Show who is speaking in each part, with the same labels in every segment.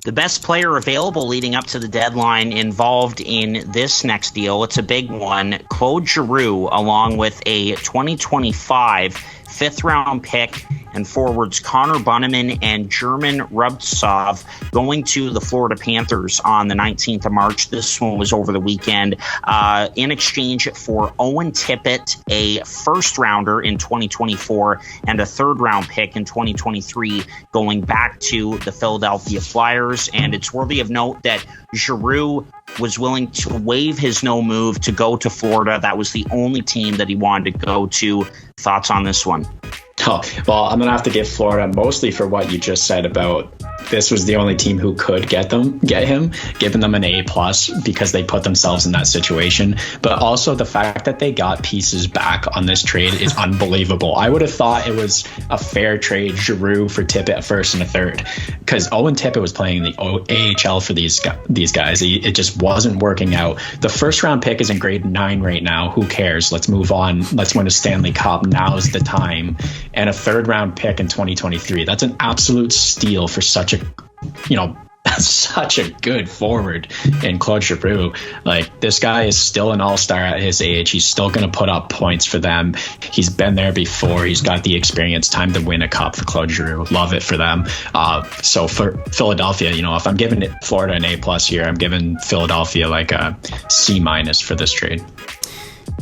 Speaker 1: The best player available leading up to the deadline involved in this next deal, it's a big one, Claude Giroux, along with a 2025 fifth-round pick and forwards Connor Bunnaman and German Rubtsov going to the Florida Panthers on the 19th of March. This one was over the weekend in exchange for Owen Tippett, a first-rounder in 2024 and a third-round pick in 2023 going back to the Philadelphia Flyers. And it's worthy of note that Giroux was willing to waive his no move to go to Florida. That was the only team that he wanted to go to. Thoughts on this one?
Speaker 2: Oh, well, I'm going to have to give Florida mostly for what you just said about this was the only team who could get him, giving them an A+ because they put themselves in that situation. But also the fact that they got pieces back on this trade is unbelievable. I would have thought it was a fair trade, Giroux for Tippett a first and a third, because Owen Tippett was playing the AHL for these guys. It just wasn't working out. The first round pick is in grade 9 right now. Who cares? Let's move on. Let's win a Stanley Cup. Now's the time. And a third round pick in 2023. That's an absolute steal for such a good forward in Claude Giroux. Like, this guy is still an all-star at his age. He's still going to put up points for them. He's been there before. He's got the experience. Time to win a cup for Claude Giroux. Love it for them. So for Philadelphia, if I'm giving Florida an A+ here, I'm giving Philadelphia like a C- for this trade.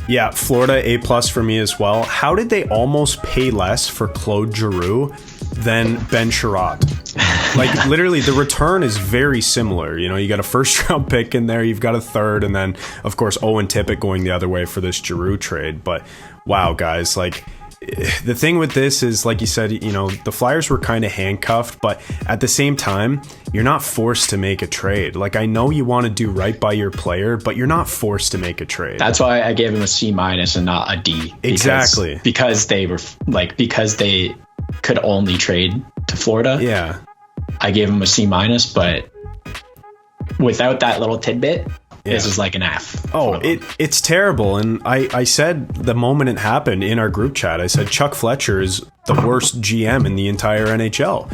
Speaker 3: Yeah, Florida A+ for me as well. How did they almost pay less for Claude Giroux than Ben Sherratt? Like, literally, the return is very similar. You got a first-round pick in there, you've got a third, and then, of course, Owen Tippett going the other way for this Giroux trade. But, wow, guys, like, the thing with this is, like you said, the Flyers were kind of handcuffed, but at the same time, you're not forced to make a trade. Like, I know you want to do right by your player, but you're not forced to make a trade.
Speaker 2: That's why I gave him a C- and not a D.
Speaker 3: Exactly.
Speaker 2: Because they could only trade to Florida.
Speaker 3: Yeah.
Speaker 2: I gave him a C-, but without that little tidbit, this is like an F.
Speaker 3: Oh, it's terrible. And I said the moment it happened in our group chat, I said Chuck Fletcher is the worst GM in the entire NHL.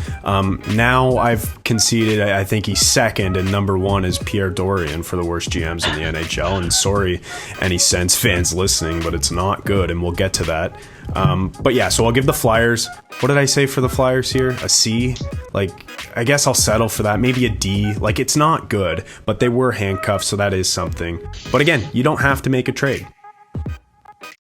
Speaker 3: Now I've conceded I think he's second, and number one is Pierre Dorian for the worst GMs in the NHL. And sorry, any Sens fans listening, but it's not good, and we'll get to that. But yeah, so I'll give the Flyers, what did I say for the Flyers here? A C? Like, I guess I'll settle for that. Maybe a D. Like, it's not good, but they were handcuffed, so that is something. But again, you don't have to make a trade.